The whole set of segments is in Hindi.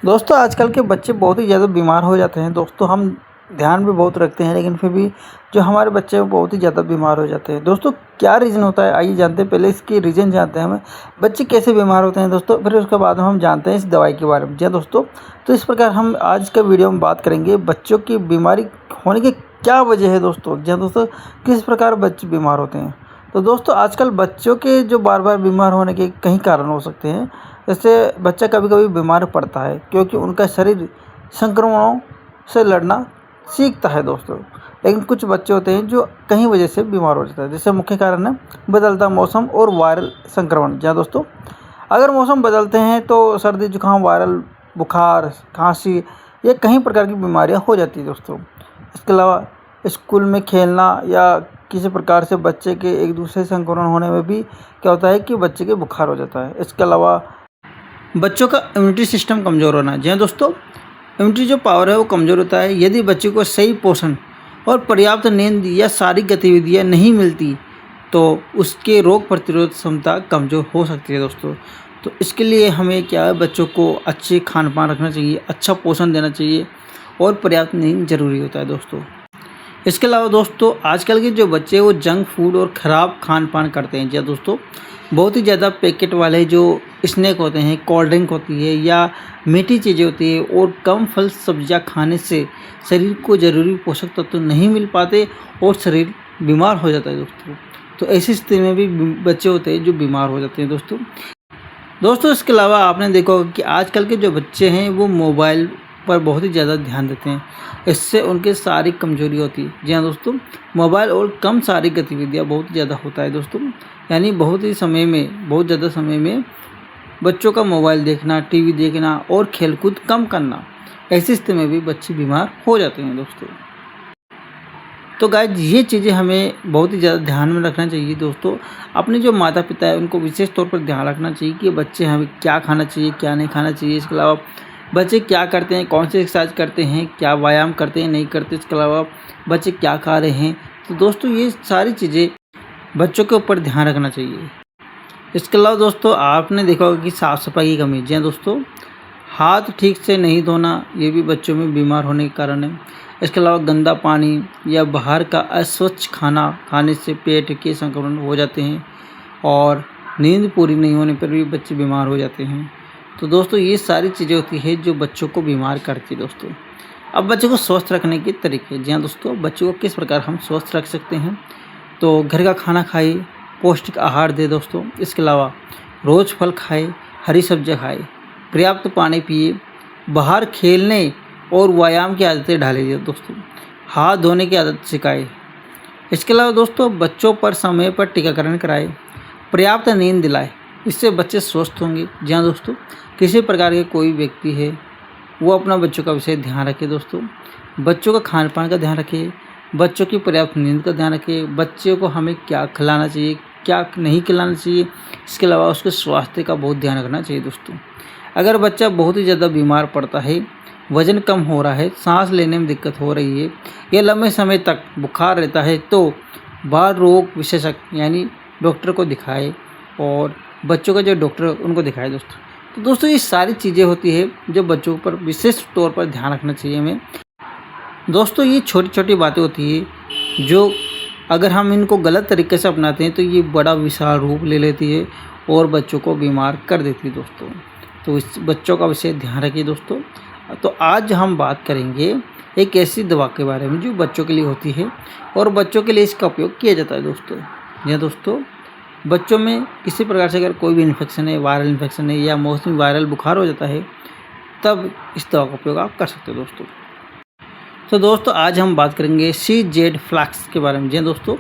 दोस्तों आजकल के बच्चे बहुत ही ज़्यादा बीमार हो जाते हैं। दोस्तों हम ध्यान भी बहुत रखते हैं, लेकिन फिर भी जो हमारे बच्चे हैं वो बहुत ही ज़्यादा बीमार हो जाते हैं। दोस्तों क्या रीज़न होता है, आइए जानते हैं। पहले इसकी रीज़न जानते हैं हमें, बच्चे कैसे बीमार होते हैं दोस्तों, फिर उसके बाद में हम जानते हैं इस दवाई के बारे में। जी हाँ दोस्तों, तो इस प्रकार हम आज के वीडियो में बात करेंगे बच्चों की बीमारी होने की क्या वजह है दोस्तों। जी हाँ दोस्तों, किस प्रकार बच्चे बीमार होते हैं। तो दोस्तों आजकल बच्चों के जो बार-बार बीमार होने के कई कारण हो सकते हैं। जैसे बच्चा कभी-कभी बीमार पड़ता है क्योंकि उनका शरीर संक्रमणों से लड़ना सीखता है दोस्तों। लेकिन कुछ बच्चे होते हैं जो कई वजह से बीमार हो जाता है। जैसे मुख्य कारण है बदलता मौसम और वायरल संक्रमण। जी हाँ दोस्तों, अगर मौसम बदलते हैं तो सर्दी जुकाम, वायरल बुखार, खांसी, ये कई प्रकार की बीमारियां हो जाती है दोस्तों। इसके अलावा स्कूल में खेलना या किसी प्रकार से बच्चे के एक दूसरे से संक्रमण होने में भी क्या होता है कि बच्चे के बुखार हो जाता है। इसके अलावा बच्चों का इम्यूनिटी सिस्टम कमज़ोर होना। जी हाँ दोस्तों, इम्यूनिटी जो पावर है वो कमज़ोर होता है। यदि बच्चे को सही पोषण और पर्याप्त नींद या शारीरिक गतिविधियाँ नहीं मिलती तो उसके रोग प्रतिरोध क्षमता कमज़ोर हो सकती है दोस्तों। तो इसके लिए हमें क्या है, बच्चों को अच्छे खान पान रखना चाहिए, अच्छा पोषण देना चाहिए और पर्याप्त नींद ज़रूरी होता है दोस्तों। इसके अलावा दोस्तों आजकल के जो बच्चे हैं वो जंक फूड और ख़राब खान पान करते हैं। जी हाँ दोस्तों, बहुत ही ज़्यादा पैकेट वाले जो स्नैक होते हैं, कोल्ड ड्रिंक होती है या मीठी चीज़ें होती है और कम फल सब्जियां खाने से शरीर को ज़रूरी पोषक तत्व तो नहीं मिल पाते और शरीर बीमार हो जाता है दोस्तों। तो ऐसी स्थिति में भी बच्चे होते हैं जो बीमार हो जाते हैं दोस्तों। इसके अलावा आपने देखा होगा कि आजकल के जो बच्चे हैं वो मोबाइल पर बहुत ही ज़्यादा ध्यान देते हैं। इससे उनकी शारीरिक कमजोरी होती है। जी हाँ दोस्तों, मोबाइल और कम शारीरिक गतिविधियाँ बहुत ज़्यादा होता है दोस्तों। यानी बहुत ज़्यादा समय में बच्चों का मोबाइल देखना, टीवी देखना और खेलकूद कम करना, ऐसी स्थिति में भी बच्चे बीमार हो जाते हैं दोस्तों। तो गाइस ये चीज़ें हमें बहुत ही ज़्यादा ध्यान में रखना चाहिए दोस्तों। अपने जो माता पिता है उनको विशेष तौर पर ध्यान रखना चाहिए कि बच्चे हमें क्या खाना चाहिए, क्या नहीं खाना चाहिए। इसके अलावा बच्चे क्या करते हैं, कौन सी एक्सरसाइज करते हैं, क्या व्यायाम करते हैं, नहीं करते। इसके अलावा बच्चे क्या खा रहे हैं। तो दोस्तों ये सारी चीज़ें बच्चों के ऊपर ध्यान रखना चाहिए। इसके अलावा दोस्तों आपने देखा होगा कि साफ़ सफाई की कमी। जी हाँ दोस्तों, हाथ ठीक से नहीं धोना ये भी बच्चों में बीमार होने के कारण है। इसके अलावा गंदा पानी या बाहर का अस्वच्छ खाना खाने से पेट के संक्रमण हो जाते हैं और नींद पूरी नहीं होने पर भी बच्चे बीमार हो जाते हैं। तो दोस्तों ये सारी चीज़ें होती है जो बच्चों को बीमार करती है दोस्तों। अब बच्चों को स्वस्थ रखने के तरीके। जी हाँ दोस्तों, बच्चों को किस प्रकार हम स्वस्थ रख सकते हैं। तो घर का खाना खाइए, पौष्टिक आहार दे दोस्तों। इसके अलावा रोज़ फल खाए, हरी सब्जियाँ खाए, पर्याप्त पानी पिए, बाहर खेलने और व्यायाम की आदतें डालिए दोस्तों। हाथ धोने की आदत सिखाए। इसके अलावा दोस्तों बच्चों पर समय पर टीकाकरण कराए, पर्याप्त नींद दिलाए, इससे बच्चे स्वस्थ होंगे। जी हाँ दोस्तों, किसी प्रकार के कोई व्यक्ति है वो अपना बच्चों का विशेष ध्यान रखे दोस्तों। बच्चों का खान पान का ध्यान रखे, बच्चों की पर्याप्त नींद का ध्यान रखे, बच्चे को हमें क्या खिलाना चाहिए, क्या नहीं खिलाना चाहिए। इसके अलावा उसके स्वास्थ्य का बहुत ध्यान रखना चाहिए दोस्तों। अगर बच्चा बहुत ही ज़्यादा बीमार पड़ता है, वज़न कम हो रहा है, सांस लेने में दिक्कत हो रही है या लंबे समय तक बुखार रहता है तो बाल रोग विशेषज्ञ यानी डॉक्टर को दिखाए और बच्चों का जो डॉक्टर उनको दिखाए दोस्तों। तो दोस्तों ये सारी चीज़ें होती है जो बच्चों पर विशेष तौर पर ध्यान रखना चाहिए हमें दोस्तों। ये छोटी छोटी बातें होती है जो अगर हम इनको गलत तरीके से अपनाते हैं तो ये बड़ा विशाल रूप ले लेती है और बच्चों को बीमार कर देती है दोस्तों। तो इस बच्चों का विशेष ध्यान रखिए दोस्तों। तो आज हम बात करेंगे एक ऐसी दवा के बारे में जो बच्चों के लिए होती है और बच्चों के लिए इसका उपयोग किया जाता है दोस्तों। यह दोस्तों बच्चों में किसी प्रकार से अगर कोई भी इन्फेक्शन है, वायरल इन्फेक्शन है या मौसमी वायरल बुखार हो जाता है, तब इस दवा का उपयोग आप कर सकते हो दोस्तों। तो दोस्तों आज हम बात करेंगे CZ फ्लैक्स के बारे में। जी दोस्तों,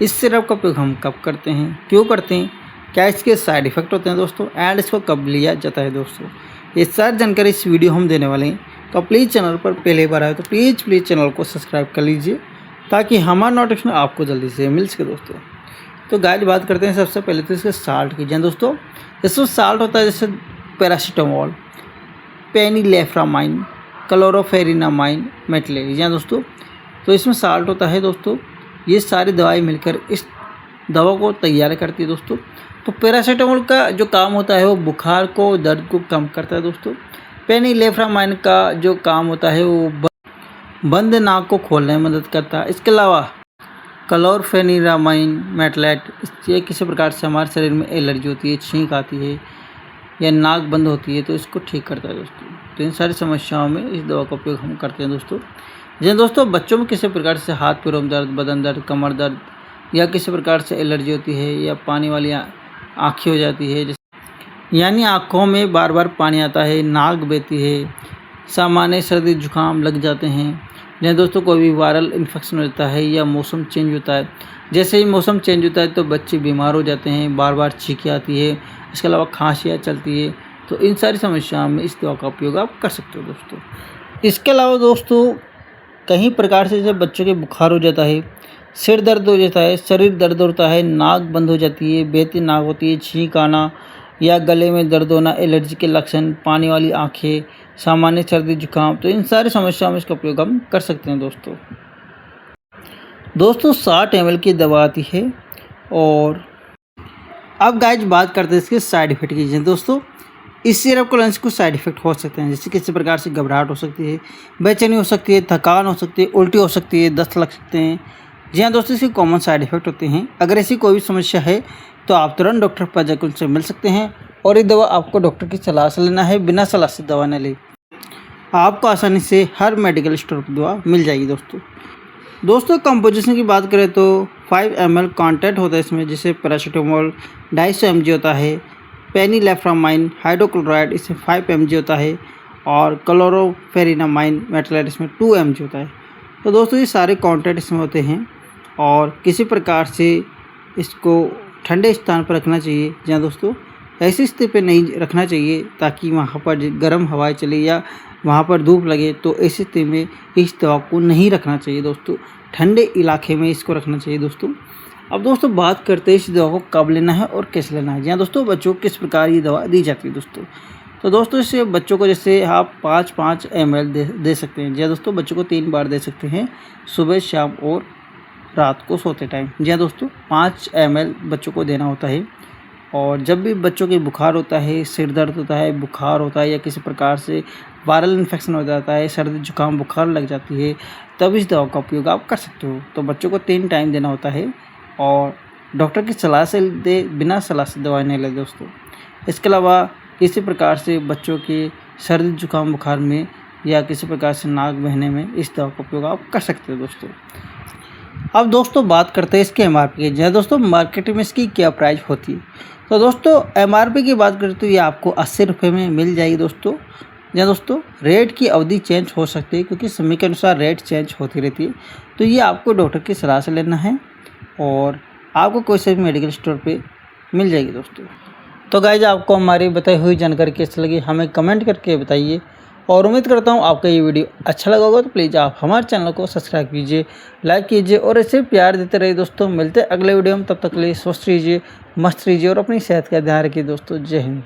इस सिरप का उपयोग हम कब करते हैं, क्यों करते हैं, क्या इसके साइड इफ़ेक्ट होते हैं दोस्तों, एंड इसको कब लिया जाता है दोस्तों, ये सारी जानकारी इस वीडियो हम देने वाले हैं। तो प्लीज़ चैनल पर पहले बार आए तो प्लीज़ चैनल को सब्सक्राइब कर लीजिए ताकि हमारा नोटिफिकेशन आपको जल्दी से मिल सके दोस्तों। तो गाइस बात करते हैं सबसे पहले तो इसके साल्ट की। जी दोस्तों, इसमें साल्ट होता है जैसे पैरासीटामोल, पेनिलेफ्रामाइन, क्लोरोफेरिनामाइन, मेटलेट। जी दोस्तों, तो इसमें साल्ट होता है दोस्तों। ये सारी दवाई मिलकर इस दवा को तैयार करती है दोस्तों। तो पैरासीटामोल का जो काम होता है वो बुखार को, दर्द को कम करता है दोस्तों। फेनिलैफ्रामाइन का जो काम होता है वो बंद नाक को खोलने में मदद करता है। इसके अलावा क्लोरफेनिरामाइन मेटलेट, ये किसी प्रकार से हमारे शरीर में एलर्जी होती है, छींक आती है या नाक बंद होती है तो इसको ठीक करता है दोस्तों। तो इन सारी समस्याओं में इस दवा का उपयोग हम करते हैं दोस्तों। जैसे दोस्तों बच्चों में किसी प्रकार से हाथ पैरों में दर्द, बदन दर्द, कमर दर्द या किसी प्रकार से एलर्जी होती है या पानी वाली आँखें हो जाती है, यानी आँखों में बार बार पानी आता है, नाक बहती है, सामान्य सर्दी जुकाम लग जाते हैं, जैसे दोस्तों कोई भी वायरल इन्फेक्शन हो जाता है या मौसम चेंज होता है, जैसे ही मौसम चेंज होता है तो बच्चे बीमार हो जाते हैं, बार बार छींकें आती है, इसके अलावा खांसियाँ चलती है, तो इन सारी समस्याओं में इस दवा का उपयोग आप कर सकते हो दोस्तों। इसके अलावा दोस्तों कई प्रकार से जैसे बच्चों के बुखार हो जाता है, सिर दर्द हो जाता है, शरीर दर्द होता है, नाक बंद हो जाती है, बहती नाक होती है, छींक आना या गले में दर्द होना, एलर्जी के लक्षण, पानी वाली आँखें, सामान्य सर्दी जुकाम, तो इन सारी समस्याओं में इसका उपयोग हम कर सकते हैं दोस्तों। 60 ml की दवा आती है। और अब गाइज बात करते हैं इसके साइड इफ़ेक्ट की। दोस्तों इस सिरप को लेने से कुछ साइड इफ़ेक्ट हो सकते हैं, जैसे किसी प्रकार से घबराहट हो सकती है, बेचैनी हो सकती है, थकान हो सकती है, उल्टी हो सकती है, दस्त लग सकते हैं। जी हाँ दोस्तों, इसके कॉमन साइड इफ़ेक्ट होते हैं। अगर ऐसी कोई भी समस्या है तो आप तुरंत डॉक्टर पर जाकर उनसे मिल सकते हैं और ये दवा आपको डॉक्टर की सलाह से लेना है, बिना सलाह से दवा न ले। आपको आसानी से हर मेडिकल स्टोर पर दवा मिल जाएगी दोस्तों। कंपोजिशन की बात करें तो 5 ml कॉन्टेंट होता है इसमें, जैसे पैरासीटामोल 250 mg होता है, फेनिलैफ्रामाइन हाइड्रोक्लोराइड इसमें 5 mg होता है और क्लोरोफेनिरामाइन मेटलेट इसमें 2 mg होता है। तो दोस्तों ये सारे कॉन्टेंट इसमें होते हैं और किसी प्रकार से इसको ठंडे स्थान पर रखना चाहिए। जहाँ दोस्तों ऐसी स्थिति पे नहीं रखना चाहिए ताकि वहाँ पर गर्म हवाएं चले या वहाँ पर धूप लगे, तो ऐसी स्थिति में इस दवा को नहीं रखना चाहिए दोस्तों, ठंडे इलाके में इसको रखना चाहिए दोस्तों। अब दोस्तों बात करते हैं इस दवा को कब लेना है और कैसे लेना है। जहाँ दोस्तों बच्चों को किस प्रकार ये दवा दी जाती है दोस्तों। तो दोस्तों इससे बच्चों को जैसे आप 5-5 ml दे सकते हैं। जहाँ दोस्तों बच्चों को 3 बार दे सकते हैं, सुबह, शाम और रात को सोते टाइम। जी हाँ दोस्तों 5 ml बच्चों को देना होता है। और जब भी बच्चों के बुखार होता है, सिर दर्द होता है, बुखार होता है या किसी प्रकार से वायरल इन्फेक्शन हो जाता है, सर्दी जुकाम बुखार लग जाती है, तब इस दवा का उपयोग आप कर सकते हो। तो बच्चों को 3 टाइम देना होता है और डॉक्टर की सलाह से दे, बिना सलाह से दवाई नहीं ले दोस्तों। इसके अलावा किसी प्रकार से बच्चों के सर्दी जुकाम बुखार में या किसी प्रकार से नाक बहने में इस दवा का उपयोग आप कर सकते हो दोस्तों। अब दोस्तों बात करते हैं इसके MRP की। जहाँ दोस्तों मार्केट में इसकी क्या प्राइस होती है। तो दोस्तों MRP की बात करें तो ये आपको 80 रुपये में मिल जाएगी दोस्तों। जहाँ दोस्तों रेट की अवधि चेंज हो सकती है क्योंकि समय के अनुसार रेट चेंज होती रहती है, तो ये आपको डॉक्टर की सलाह से लेना है और आपको कोई से भी मेडिकल स्टोर पे मिल जाएगी दोस्तों। तो गाइज आपको हमारी बताई हुई जानकारी कैसी लगी हमें कमेंट करके बताइए और उम्मीद करता हूँ आपका ये वीडियो अच्छा लगा होगा। तो प्लीज़ आप हमारे चैनल को सब्सक्राइब कीजिए, लाइक कीजिए और ऐसे प्यार देते रहिए दोस्तों। मिलते हैं अगले वीडियो में, तब तक के लिए स्वस्थ रहिए, मस्त रहिए और अपनी सेहत का ध्यान रखिए दोस्तों। जय हिंद।